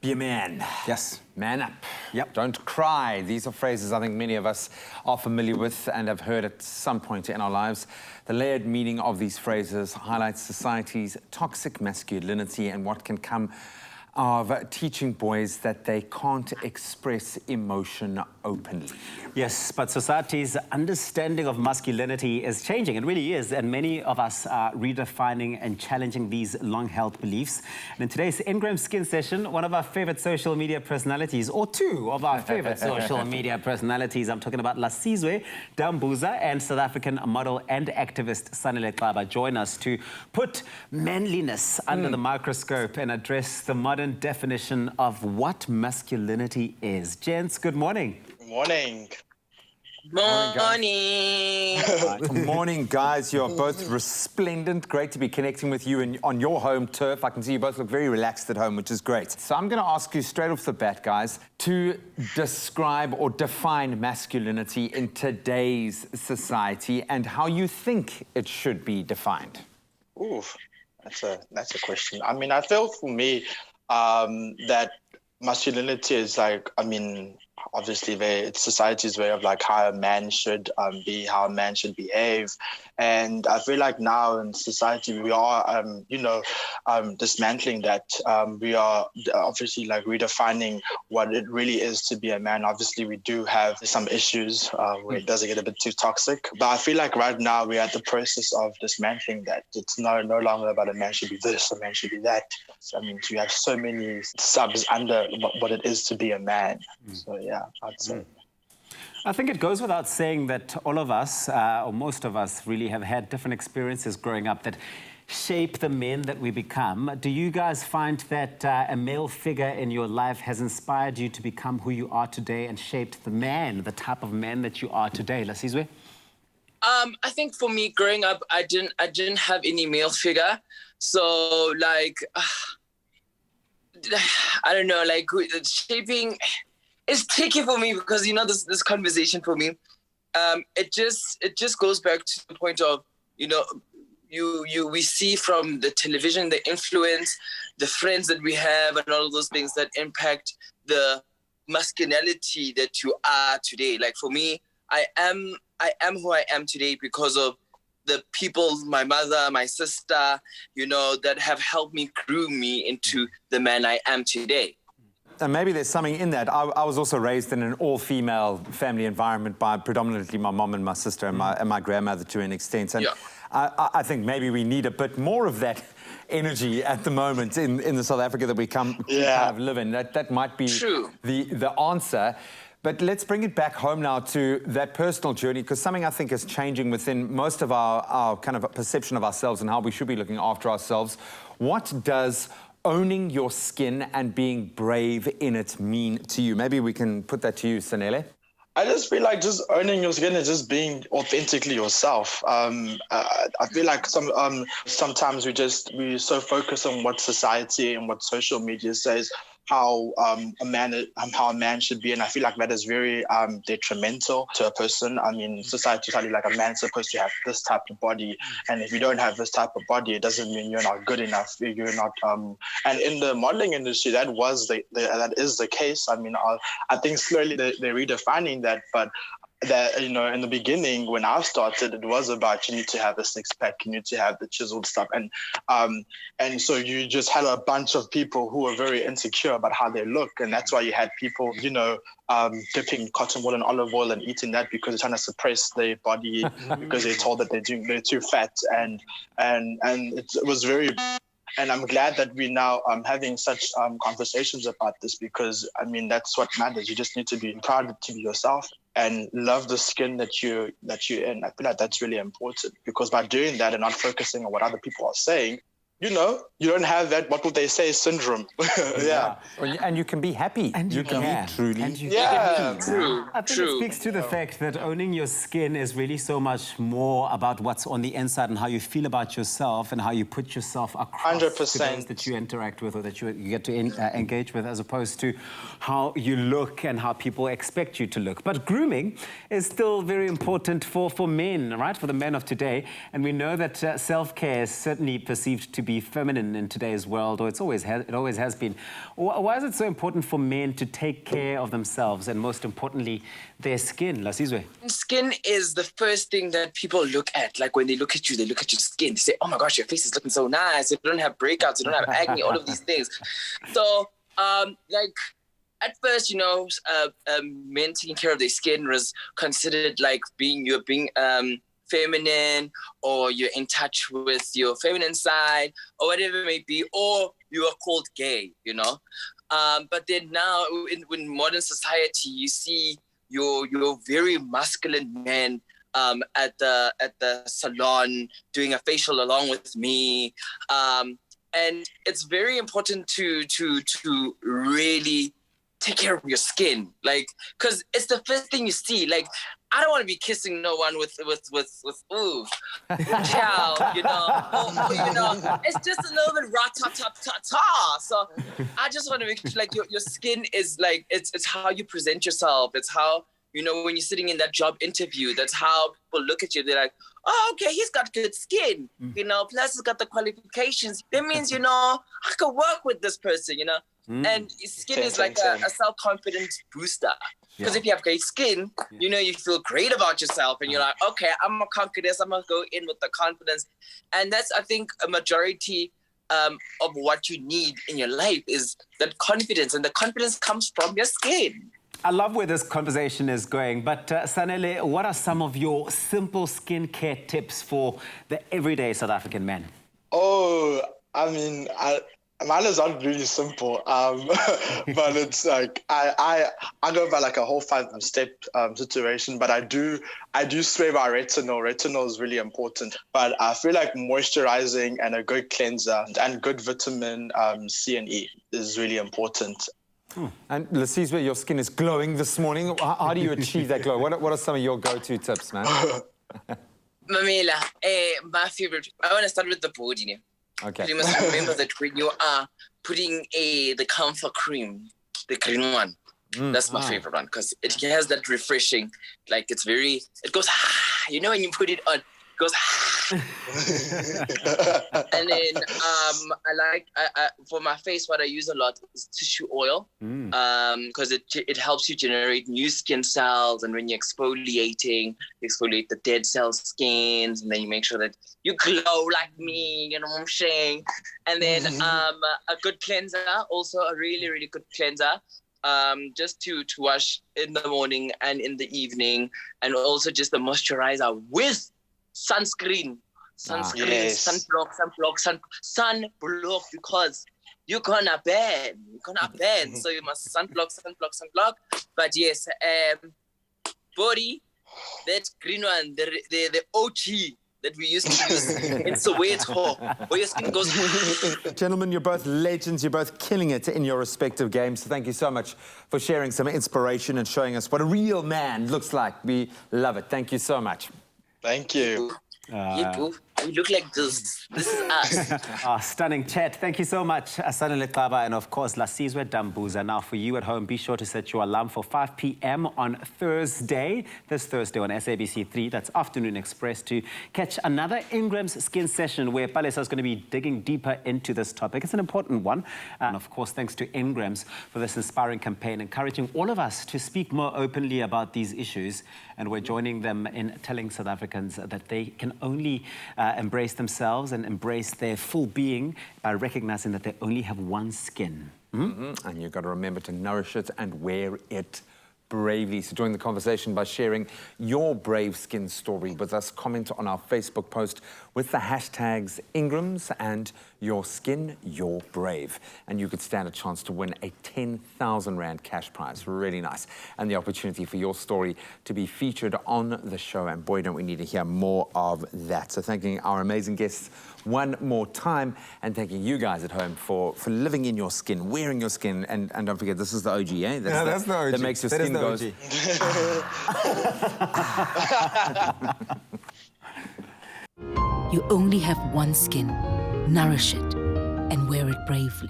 Be a man. Yes. Man up. Yep. Don't cry. These are phrases I think many of us are familiar with and have heard at some point in our lives. The layered meaning of these phrases highlights society's toxic masculinity and what can come of teaching boys that they can't express emotion openly. Yes, but society's understanding of masculinity is changing. It really is. And many of us are redefining and challenging these long-held beliefs. And in today's Ingram Skin session, one of our favorite social media personalities, or two of our favorite social media personalities, I'm talking about Lasizwe, Dambuza, and South African model and activist Sanele Xaba, join us to put manliness under the microscope and address the modern definition of what masculinity is. Gents, good morning. Morning. Morning. Good morning, guys. You're both resplendent. Great to be connecting with you on your home turf. I can see you both look very relaxed at home, which is great. So I'm going to ask you straight off the bat, guys, to describe or define masculinity in today's society and how you think it should be defined. Ooh, that's a question. I mean, I feel for me that masculinity is like, I mean, obviously it's society's way of like how a man should be, how a man should behave. And I feel like now in society we are, dismantling that. We are obviously like redefining what it really is to be a man. Obviously we do have some issues where it does get a bit too toxic. But I feel like right now we're at the process of dismantling that. It's no longer about a man should be this, a man should be that. So, I mean, we have so many subs under what it is to be a man. So yeah, I'd say. I think it goes without saying that all of us, or most of us, really have had different experiences growing up that shape the men that we become. Do you guys find that a male figure in your life has inspired you to become who you are today and shaped the man, the type of man that you are today? Lasizwe? I think for me, growing up, I didn't have any male figure. So, like, I don't know, like, shaping... It's tricky for me because, you know, this conversation for me, it just goes back to the point of, you know, we see from the television, the influence, the friends that we have and all of those things that impact the masculinity that you are today. Like for me, I am who I am today because of the people, my mother, my sister, you know, that have helped me groom me into the man I am today. And maybe there's something in that. I was also raised in an all-female family environment by predominantly my mom and my sister and my grandmother to an extent. And yeah. I think maybe we need a bit more of that energy at the moment in the South Africa that we kind of live in. That might be the answer. But let's bring it back home now to that personal journey, because something I think is changing within most of our kind of perception of ourselves and how we should be looking after ourselves. What does owning your skin and being brave in it mean to you? Maybe we can put that to you, Sanele. I just feel like just owning your skin is just being authentically yourself. I feel like sometimes we so focus on what society and what social media says how a man should be, and I feel like that is very detrimental to a person. I mean, society tell you like a man's supposed to have this type of body, and if you don't have this type of body, it doesn't mean you're not good enough. You're not. And in the modeling industry, that is the case. I mean, I think slowly they're redefining that, but that, you know, in the beginning when I started, it was about you need to have a six-pack, you need to have the chiseled stuff, and so you just had a bunch of people who were very insecure about how they look, and that's why you had people, you know, dipping cotton wool and olive oil and eating that because they're trying to suppress their body because they're told that they're too fat, and it was very. And I'm glad that we're now having such conversations about this because, I mean, that's what matters. You just need to be proud to be yourself and love the skin that you're in. I feel like that's really important because by doing that and not focusing on what other people are saying, you know, you don't have that, what would they say, syndrome. Yeah. And you can be happy. And you can be truly. And you can. True. I think it speaks to the fact that owning your skin is really so much more about what's on the inside and how you feel about yourself and how you put yourself across 100%. to those that you interact with or that you get to engage with, as opposed to how you look and how people expect you to look. But grooming is still very important for men, right? For the men of today. And we know that self-care is certainly perceived to be be feminine in today's world, or it always has been. Why is it so important for men to take care of themselves and, most importantly, their skin? Lasizwe. Skin is the first thing that people look at. Like when they look at you, they look at your skin. They say, "Oh my gosh, your face is looking so nice. You don't have breakouts. You don't have acne. All of these things." So, like, at first, you know, men taking care of their skin was considered like being feminine, or you're in touch with your feminine side, or whatever it may be, or you are called gay, you know. But then now, in modern society, you see your very masculine men at the salon doing a facial along with me, and it's very important to really take care of your skin, like, because it's the first thing you see. Like, I don't want to be kissing no one with ooh, chow, you know, or, you know, it's just a little bit ra-ta-ta-ta-ta. So I just want to make sure, like, your skin is like, it's how you present yourself. It's how, you know, when you're sitting in that job interview, that's how people look at you. They're like, oh, okay, he's got good skin, you know, plus he's got the qualifications. That means, you know, I could work with this person, you know. And skin is like a self-confidence booster. Because if you have great skin, you know, you feel great about yourself, and you're like, okay, I'm gonna conquer this. I'm gonna go in with the confidence. And that's, I think, a majority of what you need in your life is that confidence, and the confidence comes from your skin. I love where this conversation is going, but Sanele, what are some of your simple skincare tips for the everyday South African man? Oh, I mean, mine is not really simple, but it's like I go by like a whole 5-step situation. But I do swear by retinol. Retinol is really important. But I feel like moisturizing and a good cleanser and good vitamin C and E is really important. And Lasizwe, your skin is glowing this morning. How do you achieve that glow? What are some of your go-to tips, man? Mamela, my favorite. I want to start with the body. Okay. You must remember that when you are putting the comfort cream, the green one, that's my favorite one, because it has that refreshing, like it goes, you know, when you put it on, it goes, and then I like, for my face, what I use a lot is tissue oil, because it helps you generate new skin cells, and when you're exfoliating, you exfoliate the dead cell skins, and then you make sure that you glow like me, you know what I'm saying? And then a good cleanser, also a really, really good cleanser, just to wash in the morning and in the evening, and also just a moisturizer with sunscreen, Yes. sunblock, because you're gonna burn. So you must sunblock. But yes, body, that green one, the OG that we used to use in Soweto, where your skin goes. Gentlemen, you're both legends. You're both killing it in your respective games. So thank you so much for sharing some inspiration and showing us what a real man looks like. We love it. Thank you so much. Thank you. We look like this. This is us. Stunning chat. Thank you so much, Sanele Xaba, and of course, Lasizwe Dambuza. Now, for you at home, be sure to set your alarm for 5 p.m. on Thursday, this Thursday on SABC3. That's Afternoon Express, to catch another INGRAMS skin session where Palesa is going to be digging deeper into this topic. It's an important one. And of course, thanks to INGRAMS for this inspiring campaign, encouraging all of us to speak more openly about these issues. And we're joining them in telling South Africans that they can only embrace themselves and embrace their full being by recognizing that they only have one skin. And you've got to remember to nourish it and wear it bravely. So join the conversation by sharing your brave skin story with us. Comment on our Facebook post with the hashtags Ingrams and Your Skin, You're Brave. And you could stand a chance to win a 10,000 Rand cash prize. Really nice. And the opportunity for your story to be featured on the show. And boy, don't we need to hear more of that. So thanking our amazing guests one more time, and thanking you guys at home for living in your skin, wearing your skin. And don't forget, this is the OG, eh? That's the OG. That makes your skin goes. You only have one skin. Nourish it and wear it bravely.